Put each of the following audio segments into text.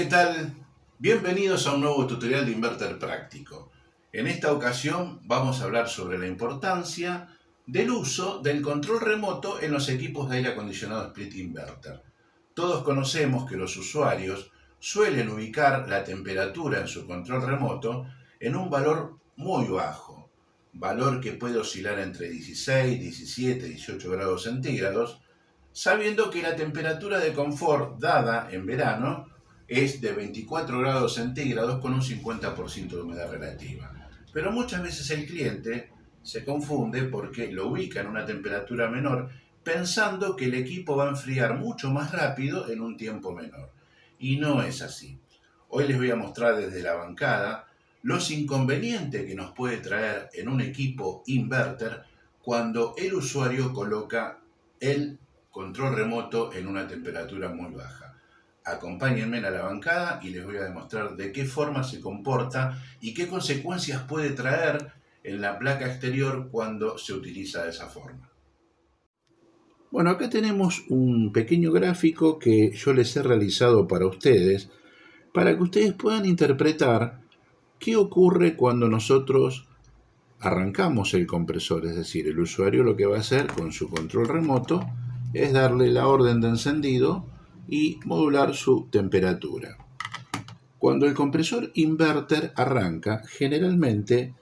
tal? Bienvenidos a un nuevo tutorial de inverter práctico. En esta ocasión vamos a hablar sobre la importancia del uso del control remoto en los equipos de aire acondicionado split inverter. Todos conocemos que los usuarios suelen ubicar la temperatura en su control remoto en un valor muy bajo, valor que puede oscilar entre 16, 17, 18 grados centígrados, sabiendo que la temperatura de confort dada en verano es de 24 grados centígrados con un 50% de humedad relativa. Pero muchas veces el cliente se confunde porque lo ubica en una temperatura menor pensando que el equipo va a enfriar mucho más rápido en un tiempo menor. Y no es así. Hoy les voy a mostrar desde la bancada los inconvenientes que nos puede traer en un equipo inverter cuando el usuario coloca el control remoto en una temperatura muy baja. Acompáñenme a la bancada y les voy a demostrar de qué forma se comporta y qué consecuencias puede traer en la placa exterior cuando se utiliza de esa forma. Bueno, acá tenemos un pequeño gráfico que yo les he realizado para ustedes puedan interpretar qué ocurre cuando nosotros arrancamos el compresor, es decir, el usuario lo que va a hacer con su control remoto es darle la orden de encendido y modular su temperatura. Cuando el compresor inverter arranca, generalmente,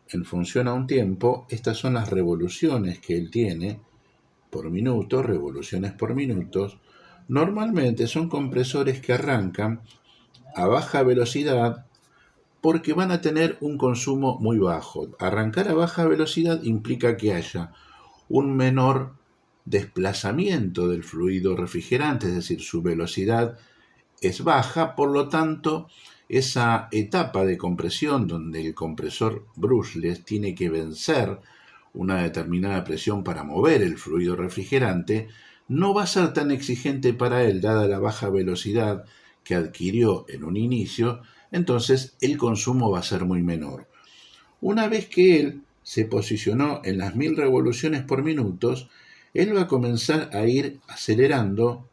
en función a un tiempo, estas son las revoluciones que él tiene por minuto, revoluciones por minutos. Normalmente son compresores que arrancan a baja velocidad porque van a tener un consumo muy bajo. Arrancar a baja velocidad implica que haya un menor desplazamiento del fluido refrigerante, es decir, su velocidad es baja, por lo tanto, esa etapa de compresión donde el compresor brushless tiene que vencer una determinada presión para mover el fluido refrigerante, no va a ser tan exigente para él, dada la baja velocidad que adquirió en un inicio, entonces el consumo va a ser muy menor. Una vez que él se posicionó en las 1000 revoluciones por minuto, él va a comenzar a ir acelerando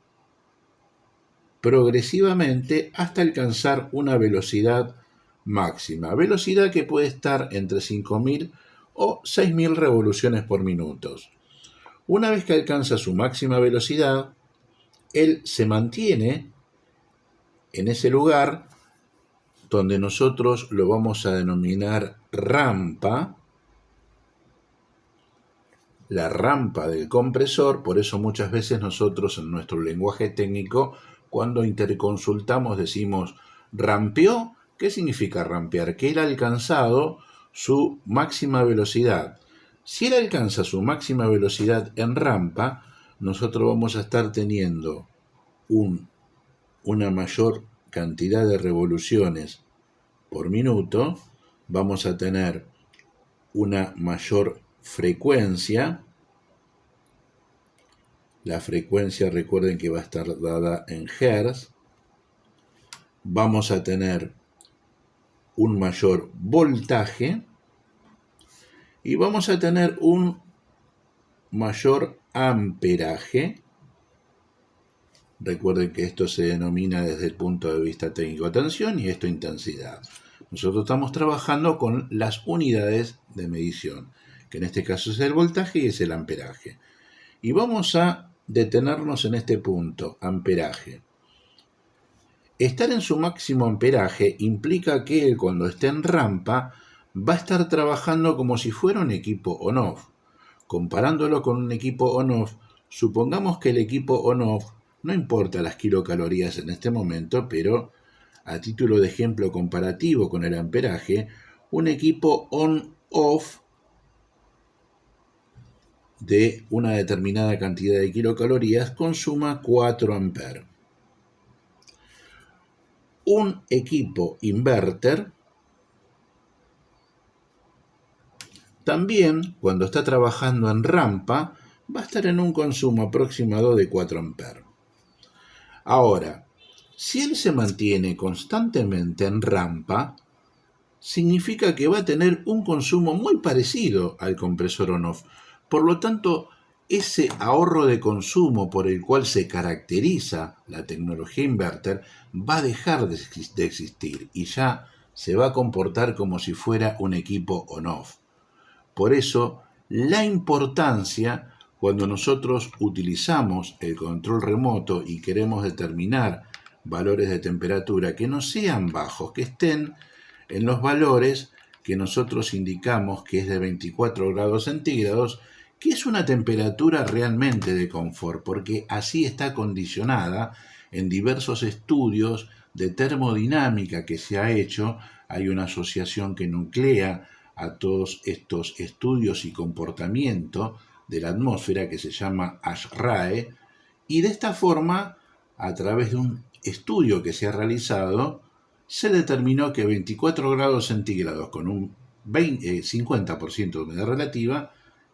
progresivamente hasta alcanzar una velocidad máxima, velocidad que puede estar entre 5000 o 6000 revoluciones por minuto. Una vez que alcanza su máxima velocidad, él se mantiene en ese lugar donde nosotros lo vamos a denominar rampa, la rampa del compresor. Por eso muchas veces nosotros en nuestro lenguaje técnico, cuando interconsultamos decimos rampeó. ¿Qué significa rampear? Que él ha alcanzado su máxima velocidad. Si él alcanza su máxima velocidad en rampa, nosotros vamos a estar teniendo una mayor cantidad de revoluciones por minuto, vamos a tener una mayor frecuencia. La frecuencia, recuerden que va a estar dada en Hz. Vamos a tener un mayor voltaje y vamos a tener un mayor amperaje. Recuerden que esto se denomina desde el punto de vista técnico tensión y esto intensidad. Nosotros estamos trabajando con las unidades de medición, que en este caso es el voltaje y es el amperaje. Y vamos a detenernos en este punto, amperaje. Estar en su máximo amperaje implica que él, cuando esté en rampa, va a estar trabajando como si fuera un equipo on-off. Comparándolo con un equipo on-off, supongamos que el equipo on-off, no importa las kilocalorías en este momento, pero a título de ejemplo comparativo con el amperaje, un equipo on-off de una determinada cantidad de kilocalorías consuma 4 amperes. Un equipo inverter también, cuando está trabajando en rampa, va a estar en un consumo aproximado de 4 amperes. Ahora, si él se mantiene constantemente en rampa, significa que va a tener un consumo muy parecido al compresor on-off. Por lo tanto, ese ahorro de consumo por el cual se caracteriza la tecnología inverter va a dejar de existir y ya se va a comportar como si fuera un equipo on-off. Por eso, la importancia cuando nosotros utilizamos el control remoto y queremos determinar valores de temperatura que no sean bajos, que estén en los valores que nosotros indicamos que es de 24 grados centígrados, que es una temperatura realmente de confort, porque así está condicionada en diversos estudios de termodinámica que se ha hecho. Hay una asociación que nuclea a todos estos estudios y comportamiento de la atmósfera que se llama ASHRAE, y de esta forma, a través de un estudio que se ha realizado, se determinó que 24 grados centígrados con un 50% de humedad relativa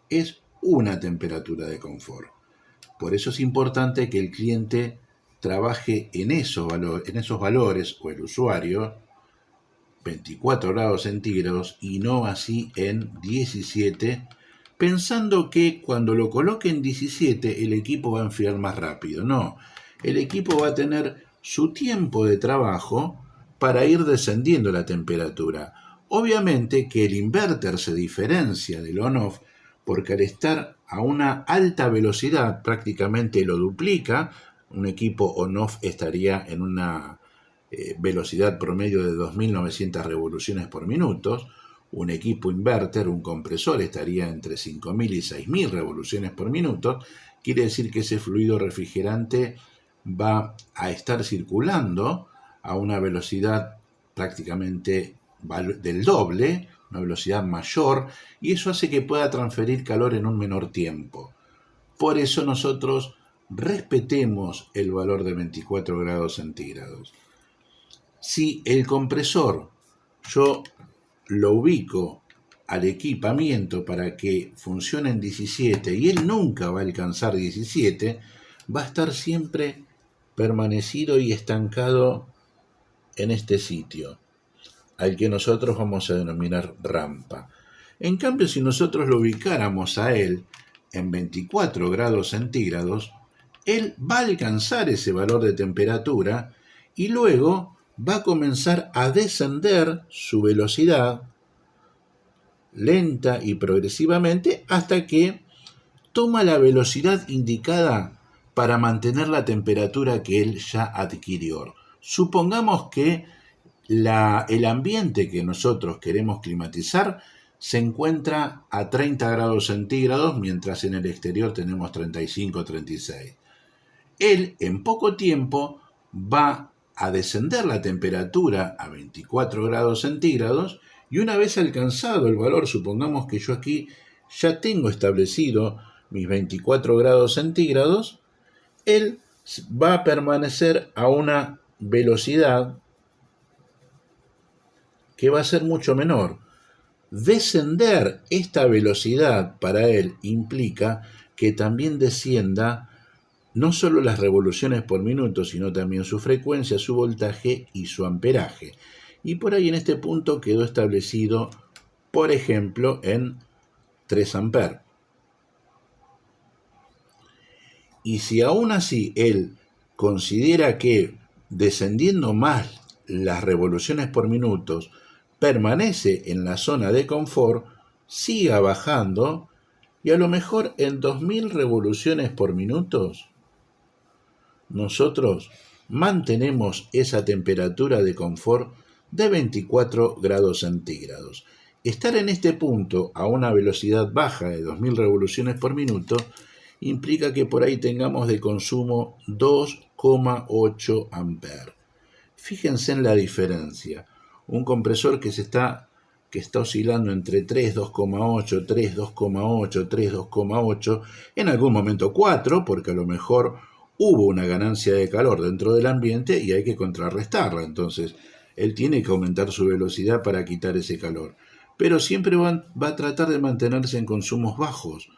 es una temperatura de confort. Por eso es importante que el cliente trabaje en esos valores, o el usuario, 24 grados centígrados y no así en 17, pensando que cuando lo coloque en 17 el equipo va a enfriar más rápido. No, el equipo va a tener su tiempo de trabajo para ir descendiendo la temperatura. Obviamente que el inverter se diferencia del on-off porque al estar a una alta velocidad prácticamente lo duplica. Un equipo on-off estaría en una velocidad promedio de 2.900 revoluciones por minuto. Un equipo inverter, un compresor, estaría entre 5.000 y 6.000 revoluciones por minuto. Quiere decir que ese fluido refrigerante va a estar circulando a una velocidad prácticamente del doble, una velocidad mayor, y eso hace que pueda transferir calor en un menor tiempo. Por eso nosotros respetemos el valor de 24 grados centígrados. Si el compresor yo lo ubico al equipamiento para que funcione en 17 y él nunca va a alcanzar 17, va a estar siempre permanecido y estancado en este sitio, al que nosotros vamos a denominar rampa. En cambio, si nosotros lo ubicáramos a él en 24 grados centígrados, él va a alcanzar ese valor de temperatura y luego va a comenzar a descender su velocidad lenta y progresivamente hasta que toma la velocidad indicada para mantener la temperatura que él ya adquirió. Supongamos que el ambiente que nosotros queremos climatizar se encuentra a 30 grados centígrados, mientras en el exterior tenemos 35 o 36. Él en poco tiempo va a descender la temperatura a 24 grados centígrados y una vez alcanzado el valor, supongamos que yo aquí ya tengo establecido mis 24 grados centígrados, él va a permanecer a una velocidad que va a ser mucho menor. Descender esta velocidad para él implica que también descienda no solo las revoluciones por minuto, sino también su frecuencia, su voltaje y su amperaje. Y por ahí en este punto quedó establecido, por ejemplo, en 3 amperes. Y si aún así él considera que descendiendo más las revoluciones por minuto permanece en la zona de confort, siga bajando y a lo mejor en 2.000 revoluciones por minuto nosotros mantenemos esa temperatura de confort de 24 grados centígrados. Estar en este punto a una velocidad baja de 2.000 revoluciones por minuto implica que por ahí tengamos de consumo 2,8 amperes. Fíjense en la diferencia. Un compresor que está oscilando entre 3, 2,8, 3, 2,8, 3, 2,8, en algún momento 4, porque a lo mejor hubo una ganancia de calor dentro del ambiente y hay que contrarrestarla. Entonces, él tiene que aumentar su velocidad para quitar ese calor. Pero siempre va a tratar de mantenerse en consumos bajos.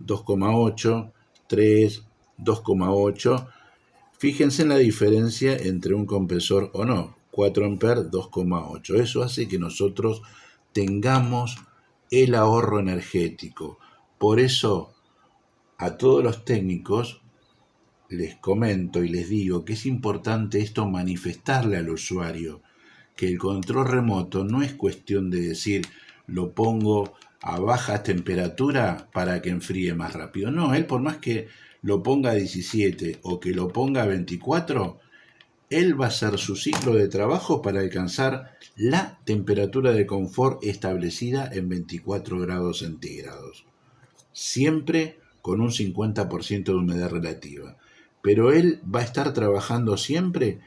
2,8, 3, 2,8. Fíjense en la diferencia entre un compresor o no. 4 amperes, 2,8. Eso hace que nosotros tengamos el ahorro energético. Por eso, a todos los técnicos les comento y les digo que es importante esto manifestarle al usuario, que el control remoto no es cuestión de decir lo pongo a baja temperatura para que enfríe más rápido. No, él por más que lo ponga a 17 o que lo ponga a 24, él va a hacer su ciclo de trabajo para alcanzar la temperatura de confort establecida en 24 grados centígrados. Siempre con un 50% de humedad relativa. Pero él va a estar trabajando siempre.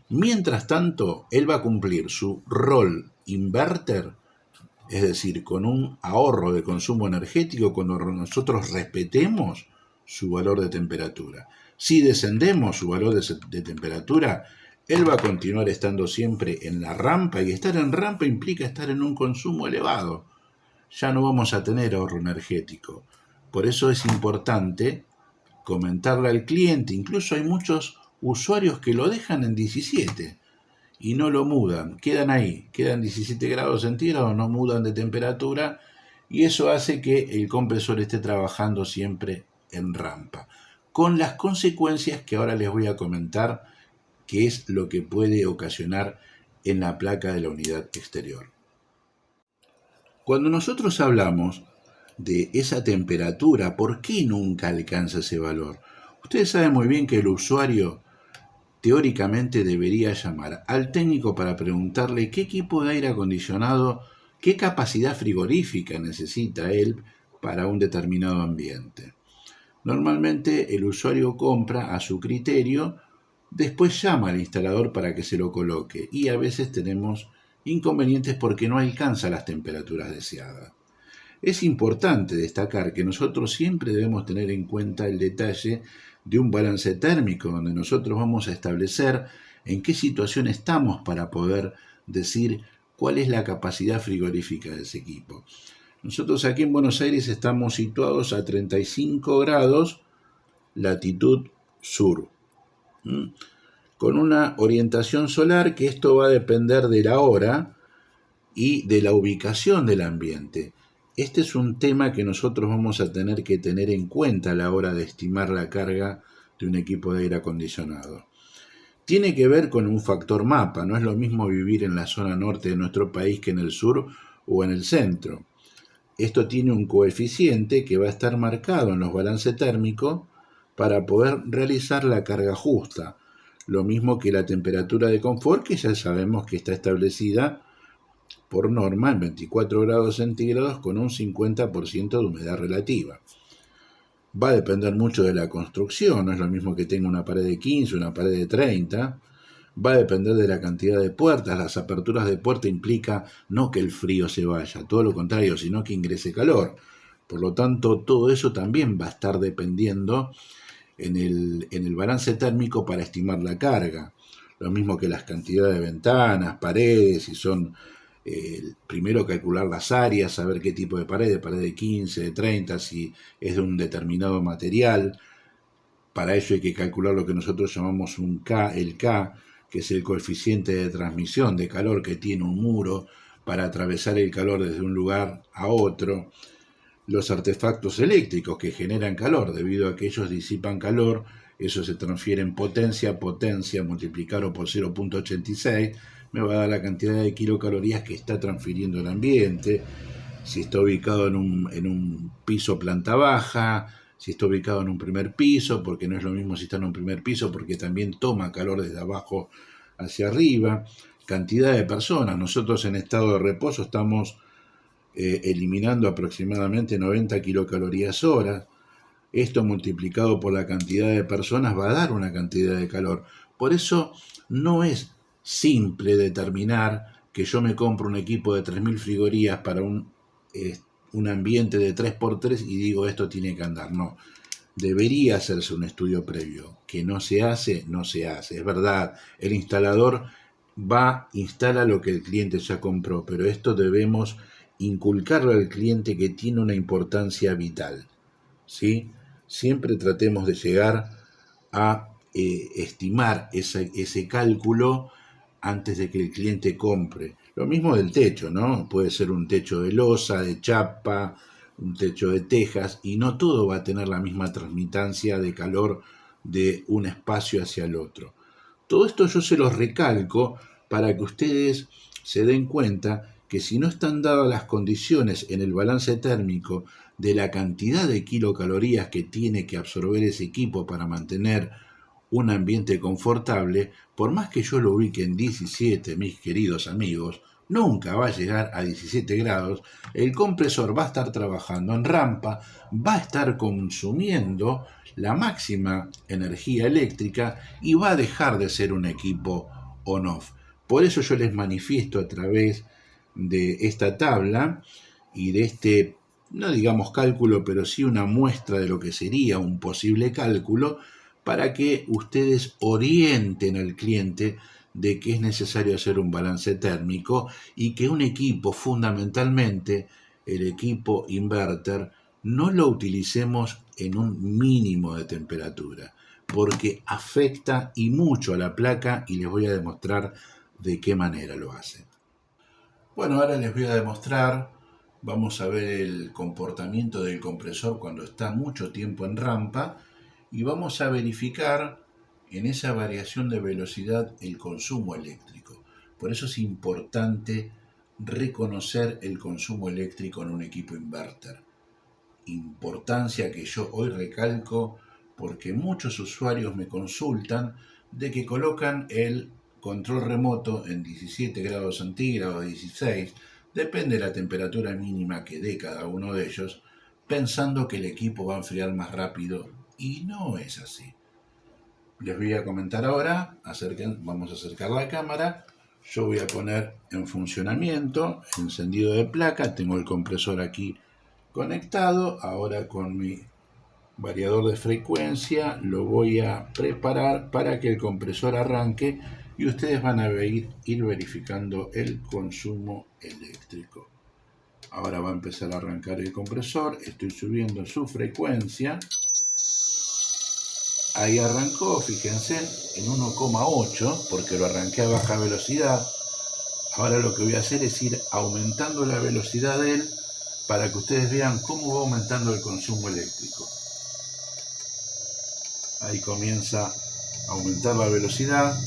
Mientras tanto, él va a cumplir su rol inverter, es decir, con un ahorro de consumo energético cuando nosotros respetemos su valor de temperatura. Si descendemos su valor de temperatura, él va a continuar estando siempre en la rampa, y estar en rampa implica estar en un consumo elevado. Ya no vamos a tener ahorro energético. Por eso es importante comentarle al cliente. Incluso hay muchos usuarios que lo dejan en 17 y no lo mudan, quedan ahí, quedan 17 grados centígrados, no mudan de temperatura, y eso hace que el compresor esté trabajando siempre en rampa, con las consecuencias que ahora les voy a comentar, que es lo que puede ocasionar en la placa de la unidad exterior. Cuando nosotros hablamos de esa temperatura, ¿por qué nunca alcanza ese valor? Ustedes saben muy bien que el usuario teóricamente debería llamar al técnico para preguntarle qué equipo de aire acondicionado, qué capacidad frigorífica necesita él para un determinado ambiente. Normalmente el usuario compra a su criterio, después llama al instalador para que se lo coloque, y a veces tenemos inconvenientes porque no alcanza las temperaturas deseadas. Es importante destacar que nosotros siempre debemos tener en cuenta el detalle de un balance térmico, donde nosotros vamos a establecer en qué situación estamos para poder decir cuál es la capacidad frigorífica de ese equipo. Nosotros aquí en Buenos Aires estamos situados a 35 grados latitud sur, con una orientación solar, que esto va a depender de la hora y de la ubicación del ambiente. Este es un tema que nosotros vamos a tener que tener en cuenta a la hora de estimar la carga de un equipo de aire acondicionado. Tiene que ver con un factor mapa. No es lo mismo vivir en la zona norte de nuestro país que en el sur o en el centro. Esto tiene un coeficiente que va a estar marcado en los balances térmicos para poder realizar la carga justa. Lo mismo que la temperatura de confort, que ya sabemos que está establecida por norma en 24 grados centígrados con un 50% de humedad relativa. Va a depender mucho de la construcción, no es lo mismo que tenga una pared de 15, una pared de 30. Va a depender de la cantidad de puertas. Las aperturas de puerta implica no que el frío se vaya, todo lo contrario, sino que ingrese calor. Por lo tanto, todo eso también va a estar dependiendo en el balance térmico para estimar la carga. Lo mismo que las cantidades de ventanas, paredes, si son primero calcular las áreas, saber qué tipo de pared de 15, de 30, si es de un determinado material. Para ello hay que calcular lo que nosotros llamamos un K, el K, que es el coeficiente de transmisión de calor que tiene un muro para atravesar el calor desde un lugar a otro. Los artefactos eléctricos que generan calor, debido a que ellos disipan calor, eso se transfiere en potencia, multiplicarlo por 0.86, me va a dar la cantidad de kilocalorías que está transfiriendo el ambiente, si está ubicado en un piso planta baja, si está ubicado en un primer piso, porque no es lo mismo si está en un primer piso, porque también toma calor desde abajo hacia arriba, cantidad de personas. Nosotros en estado de reposo estamos eliminando aproximadamente 90 kilocalorías hora. Esto multiplicado por la cantidad de personas va a dar una cantidad de calor. Por eso no es simple determinar que yo me compro un equipo de 3.000 frigorías para un ambiente de 3x3 y digo esto tiene que andar. No, debería hacerse un estudio previo. Que no se hace, no se hace. Es verdad, el instalador instala lo que el cliente ya compró, pero esto debemos inculcarle al cliente que tiene una importancia vital, ¿sí? Siempre tratemos de llegar a estimar ese cálculo antes de que el cliente compre. Lo mismo del techo, ¿no? Puede ser un techo de losa, de chapa, un techo de tejas, y no todo va a tener la misma transmitancia de calor de un espacio hacia el otro. Todo esto yo se los recalco para que ustedes se den cuenta que si no están dadas las condiciones en el balance térmico de la cantidad de kilocalorías que tiene que absorber ese equipo para mantener un ambiente confortable, por más que yo lo ubique en 17, mis queridos amigos, nunca va a llegar a 17 grados. El compresor va a estar trabajando en rampa, va a estar consumiendo la máxima energía eléctrica y va a dejar de ser un equipo on-off. Por eso yo les manifiesto a través de esta tabla y de este, no digamos cálculo, pero sí una muestra de lo que sería un posible cálculo, para que ustedes orienten al cliente de que es necesario hacer un balance térmico y que un equipo, fundamentalmente el equipo inverter, no lo utilicemos en un mínimo de temperatura, porque afecta y mucho a la placa, y les voy a demostrar de qué manera lo hace. Bueno, ahora les voy a demostrar, vamos a ver el comportamiento del compresor cuando está mucho tiempo en rampa, y vamos a verificar en esa variación de velocidad el consumo eléctrico. Por eso es importante reconocer el consumo eléctrico en un equipo inverter. Importancia que yo hoy recalco porque muchos usuarios me consultan de que colocan el control remoto en 17 grados centígrados, 16, depende de la temperatura mínima que dé cada uno de ellos, pensando que el equipo va a enfriar más rápido, y no es así. Les voy a comentar ahora, vamos a acercar la cámara, yo voy a poner en funcionamiento, encendido de placa, tengo el compresor aquí conectado, ahora con mi variador de frecuencia lo voy a preparar para que el compresor arranque y ustedes van a ir verificando el consumo eléctrico. Ahora va a empezar a arrancar el compresor, estoy subiendo su frecuencia. Ahí arrancó, fíjense, en 1,8 porque lo arranqué a baja velocidad. Ahora lo que voy a hacer es ir aumentando la velocidad de él para que ustedes vean cómo va aumentando el consumo eléctrico. Ahí comienza a aumentar la velocidad,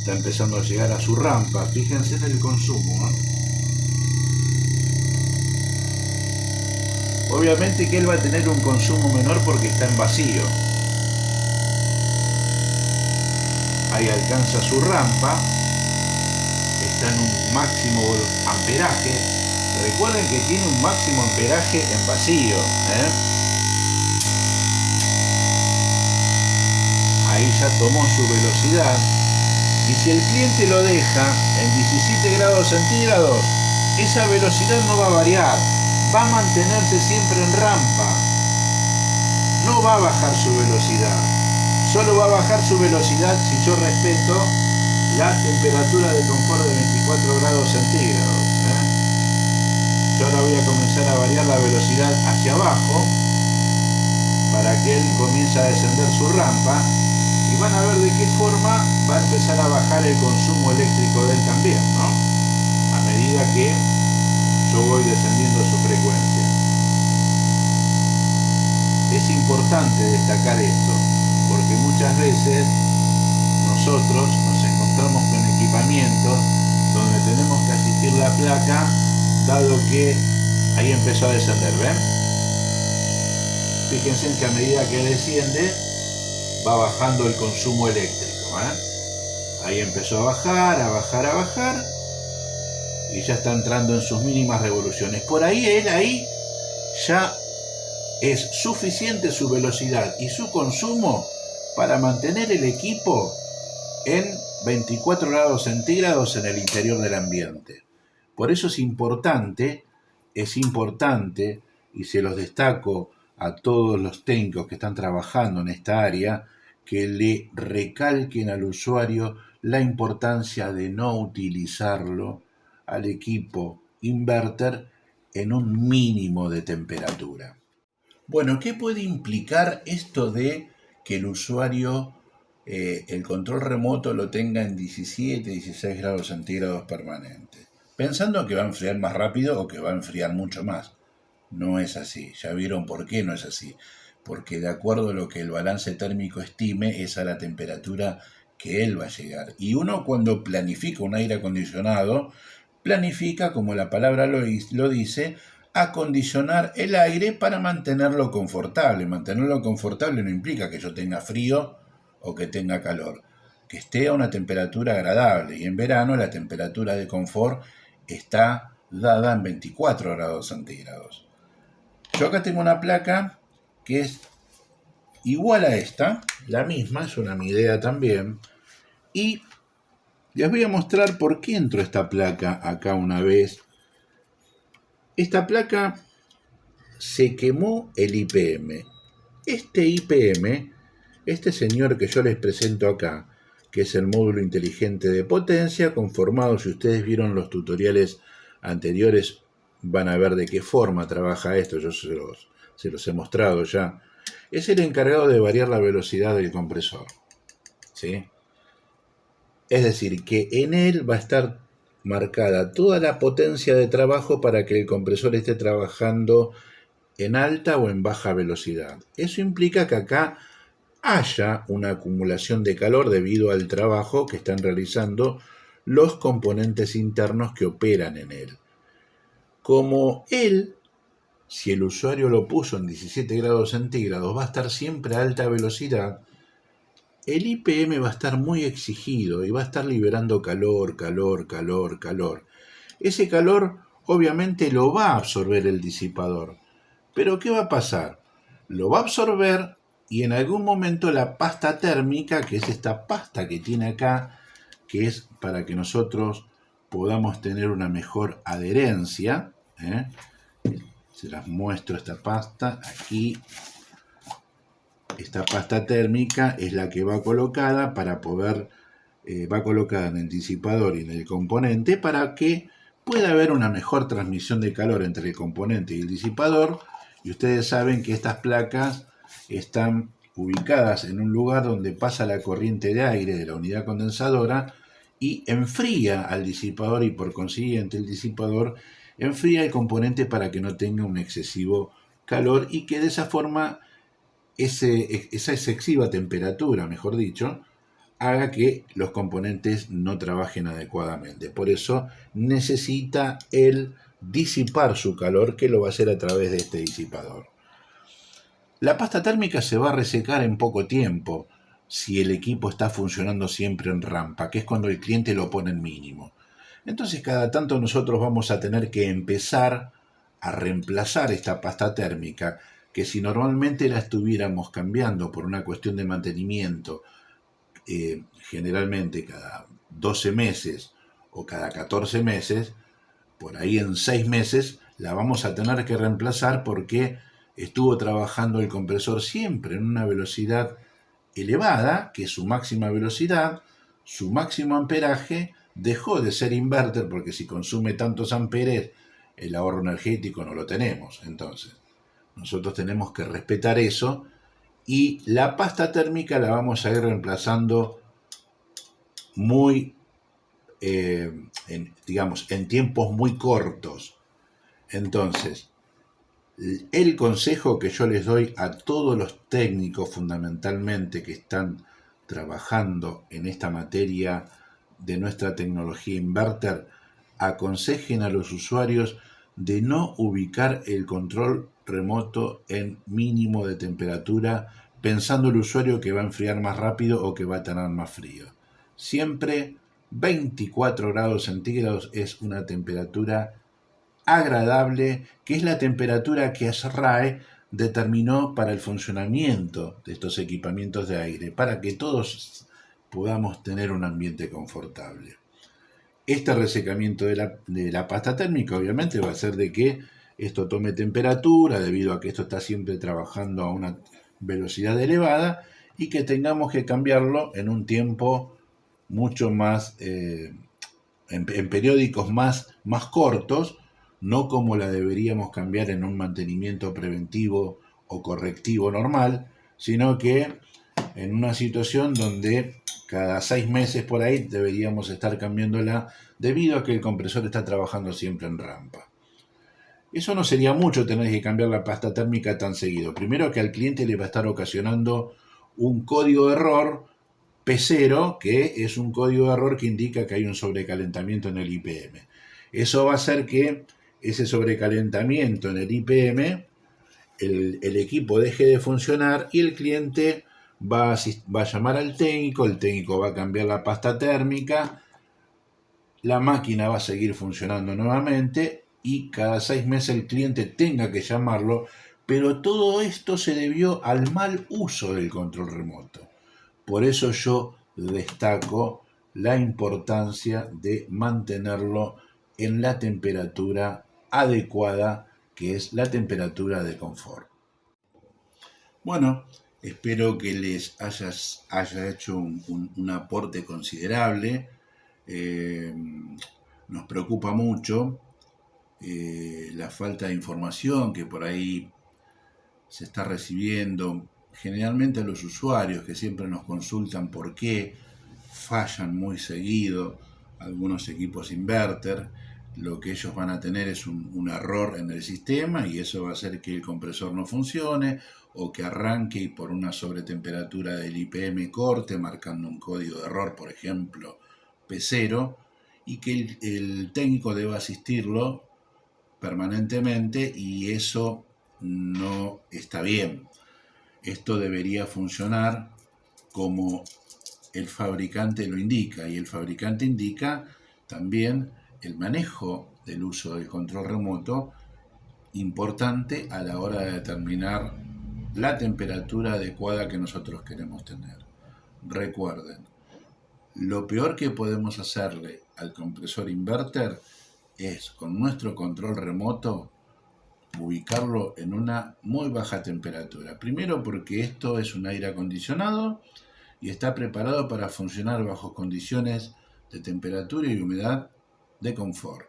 está empezando a llegar a su rampa, fíjense en el consumo, ¿eh? Obviamente que él va a tener un consumo menor porque está en vacío. Ahí alcanza su rampa, está en un máximo amperaje. Recuerden que tiene un máximo amperaje en vacío, ¿eh? Ahí ya tomó su velocidad, y si el cliente lo deja en 17 grados centígrados, esa velocidad no va a variar, va a mantenerse siempre en rampa, no va a bajar su velocidad, solo va a bajar su velocidad si yo respeto la temperatura de confort de 24 grados centígrados, ¿eh? Yo ahora voy a comenzar a variar la velocidad hacia abajo para que él comience a descender su rampa, y van a ver de qué forma va a empezar a bajar el consumo eléctrico de él también, ¿no? A medida que yo voy descendiendo su frecuencia. Es importante destacar esto, porque muchas veces nosotros nos encontramos con equipamientos donde tenemos que asistir la placa, dado que ahí empezó a descender, ¿ven? Fíjense que a medida que desciende va bajando el consumo eléctrico, ¿eh? Ahí empezó a bajar, a bajar, a bajar, y ya está entrando en sus mínimas revoluciones. Por ahí ahí ya es suficiente su velocidad y su consumo para mantener el equipo en 24 grados centígrados en el interior del ambiente. Por eso es importante, y se los destaco a todos los técnicos que están trabajando en esta área, que le recalquen al usuario la importancia de no utilizarlo al equipo inverter en un mínimo de temperatura. Bueno, ¿qué puede implicar esto de que el usuario el control remoto lo tenga en 17, 16 grados centígrados permanentes? Pensando que va a enfriar más rápido o que va a enfriar mucho más. No es así. Ya vieron por qué no es así. Porque de acuerdo a lo que el balance térmico estime, es a la temperatura que él va a llegar. Y uno cuando planifica un aire acondicionado, planifica, como la palabra lo dice, acondicionar el aire para mantenerlo confortable. Mantenerlo confortable no implica que yo tenga frío o que tenga calor. Que esté a una temperatura agradable. Y en verano la temperatura de confort está dada en 24 grados centígrados. Yo acá tengo una placa que es igual a esta, la misma, es una Midea también, y les voy a mostrar por qué entró esta placa acá una vez. Esta placa se quemó el IPM. Este IPM, este señor que yo les presento acá, que es el módulo inteligente de potencia, conformado, si ustedes vieron los tutoriales anteriores, van a ver de qué forma trabaja esto, yo se los he mostrado ya. Es el encargado de variar la velocidad del compresor, ¿sí? Es decir, que en él va a estar marcada toda la potencia de trabajo para que el compresor esté trabajando en alta o en baja velocidad. Eso implica que acá haya una acumulación de calor debido al trabajo que están realizando los componentes internos que operan en él. Como él, si el usuario lo puso en 17 grados centígrados, va a estar siempre a alta velocidad, el IPM va a estar muy exigido y va a estar liberando calor, calor, calor, calor. Ese calor obviamente lo va a absorber el disipador. Pero ¿qué va a pasar? Lo va a absorber y en algún momento la pasta térmica, que es esta pasta que tiene acá, que es para que nosotros podamos tener una mejor adherencia, se las muestro esta pasta, aquí esta pasta térmica es la que va colocada para poder, va colocada en el disipador y en el componente para que pueda haber una mejor transmisión de calor entre el componente y el disipador. Y ustedes saben que estas placas están ubicadas en un lugar donde pasa la corriente de aire de la unidad condensadora y enfría al disipador, y por consiguiente el disipador enfría el componente para que no tenga un excesivo calor y que de esa forma esa excesiva temperatura, mejor dicho, haga que los componentes no trabajen adecuadamente. Por eso necesita el disipar su calor, que lo va a hacer a través de este disipador. La pasta térmica se va a resecar en poco tiempo si el equipo está funcionando siempre en rampa, que es cuando el cliente lo pone en mínimo. Entonces cada tanto nosotros vamos a tener que empezar a reemplazar esta pasta térmica, que si normalmente la estuviéramos cambiando por una cuestión de mantenimiento, generalmente cada 12 meses o cada 14 meses, por ahí en 6 meses la vamos a tener que reemplazar porque estuvo trabajando el compresor siempre en una velocidad elevada, que es su máxima velocidad, su máximo amperaje, dejó de ser inverter porque si consume tantos amperes, el ahorro energético no lo tenemos. Entonces, nosotros tenemos que respetar eso y la pasta térmica la vamos a ir reemplazando muy, en tiempos muy cortos. Entonces, el consejo que yo les doy a todos los técnicos fundamentalmente que están trabajando en esta materia de nuestra tecnología inverter, aconsejen a los usuarios de no ubicar el control remoto en mínimo de temperatura pensando el usuario que va a enfriar más rápido o que va a tener más frío. Siempre 24 grados centígrados es una temperatura agradable, que es la temperatura que ASRAE determinó para el funcionamiento de estos equipamientos de aire, para que todos podamos tener un ambiente confortable. Este resecamiento de la pasta térmica obviamente va a hacer de que esto tome temperatura debido a que esto está siempre trabajando a una velocidad elevada y que tengamos que cambiarlo en un tiempo mucho más, en periódicos más cortos, no como la deberíamos cambiar en un mantenimiento preventivo o correctivo normal, sino que en una situación donde cada 6 meses por ahí deberíamos estar cambiándola debido a que el compresor está trabajando siempre en rampa. Eso no sería mucho tener que cambiar la pasta térmica tan seguido. Primero que al cliente le va a estar ocasionando un código de error P0, que es un código de error que indica que hay un sobrecalentamiento en el IPM. Eso va a hacer que ese sobrecalentamiento en el IPM, el equipo deje de funcionar y el cliente va a llamar al técnico, el técnico va a cambiar la pasta térmica, la máquina va a seguir funcionando nuevamente y cada 6 meses el cliente tenga que llamarlo, pero todo esto se debió al mal uso del control remoto. Por eso yo destaco la importancia de mantenerlo en la temperatura adecuada, que es la temperatura de confort. Bueno, espero que les haya hecho un aporte considerable. Eh, Nos preocupa mucho la falta de información que por ahí se está recibiendo. Generalmente a los usuarios que siempre nos consultan por qué fallan muy seguido algunos equipos inverter, lo que ellos van a tener es un error en el sistema y eso va a hacer que el compresor no funcione o que arranque y por una sobretemperatura del IPM corte, marcando un código de error, por ejemplo, P0, y que el técnico deba asistirlo permanentemente y eso no está bien. Esto debería funcionar como el fabricante lo indica y el fabricante indica también el manejo del uso del control remoto importante a la hora de determinar la temperatura adecuada que nosotros queremos tener. Recuerden, lo peor que podemos hacerle al compresor inverter es con nuestro control remoto ubicarlo en una muy baja temperatura. Primero porque esto es un aire acondicionado y está preparado para funcionar bajo condiciones de temperatura y humedad de confort.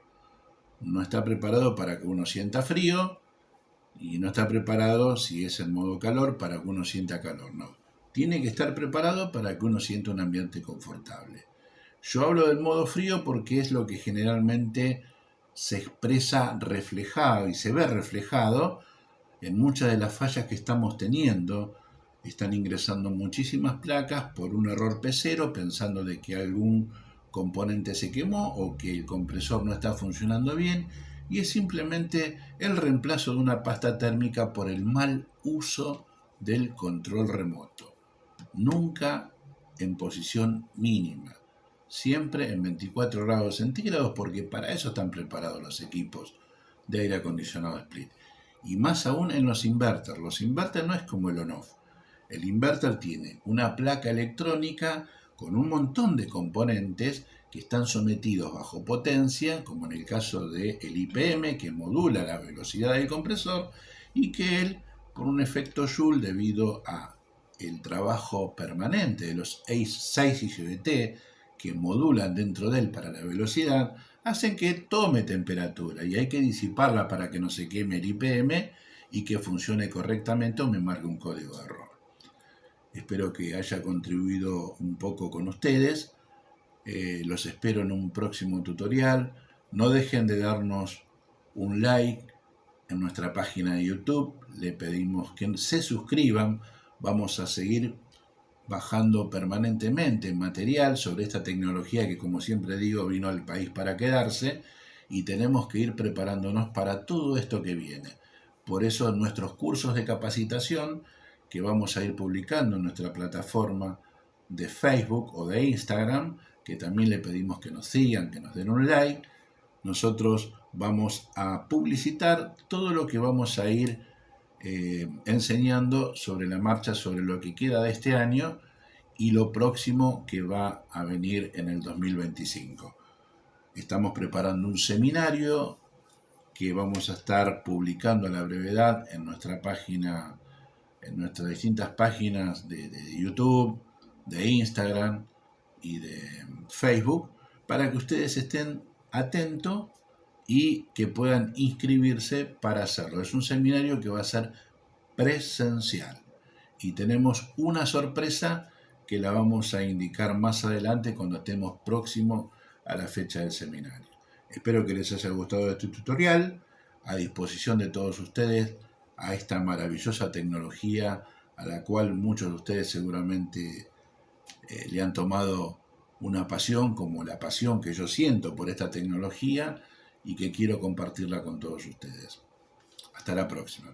No está preparado para que uno sienta frío y no está preparado, si es en modo calor, para que uno sienta calor. No. Tiene que estar preparado para que uno sienta un ambiente confortable. Yo hablo del modo frío porque es lo que generalmente se expresa reflejado y se ve reflejado en muchas de las fallas que estamos teniendo. Están ingresando muchísimas placas por un error P0 pensando de que algún componente se quemó o que el compresor no está funcionando bien y es simplemente el reemplazo de una pasta térmica por el mal uso del control remoto. Nunca en posición mínima, siempre en 24 grados centígrados porque para eso están preparados los equipos de aire acondicionado split. Y más aún en los inverters. Los inverters no es como el on-off. El inverter tiene una placa electrónica con un montón de componentes que están sometidos bajo potencia, como en el caso del IPM, que modula la velocidad del compresor, y que él, por un efecto Joule, debido a el trabajo permanente de los 6 IGBT que modulan dentro de él para la velocidad, hacen que tome temperatura y hay que disiparla para que no se queme el IPM y que funcione correctamente o me marque un código de error. Espero que haya contribuido un poco con ustedes. Los espero en un próximo tutorial. No dejen de darnos un like en nuestra página de YouTube. Le pedimos que se suscriban. Vamos a seguir bajando permanentemente material sobre esta tecnología que, como siempre digo, vino al país para quedarse y tenemos que ir preparándonos para todo esto que viene. Por eso nuestros cursos de capacitación que vamos a ir publicando en nuestra plataforma de Facebook o de Instagram, que también le pedimos que nos sigan, que nos den un like. Nosotros vamos a publicitar todo lo que vamos a ir enseñando sobre la marcha, sobre lo que queda de este año y lo próximo que va a venir en el 2025. Estamos preparando un seminario que vamos a estar publicando a la brevedad en nuestra página, en nuestras distintas páginas de YouTube, de Instagram y de Facebook, para que ustedes estén atentos y que puedan inscribirse para hacerlo. Es un seminario que va a ser presencial y tenemos una sorpresa que la vamos a indicar más adelante cuando estemos próximos a la fecha del seminario. Espero que les haya gustado este tutorial. a disposición de todos ustedes a esta maravillosa tecnología a la cual muchos de ustedes seguramente le han tomado una pasión, como la pasión que yo siento por esta tecnología y que quiero compartirla con todos ustedes. Hasta la próxima.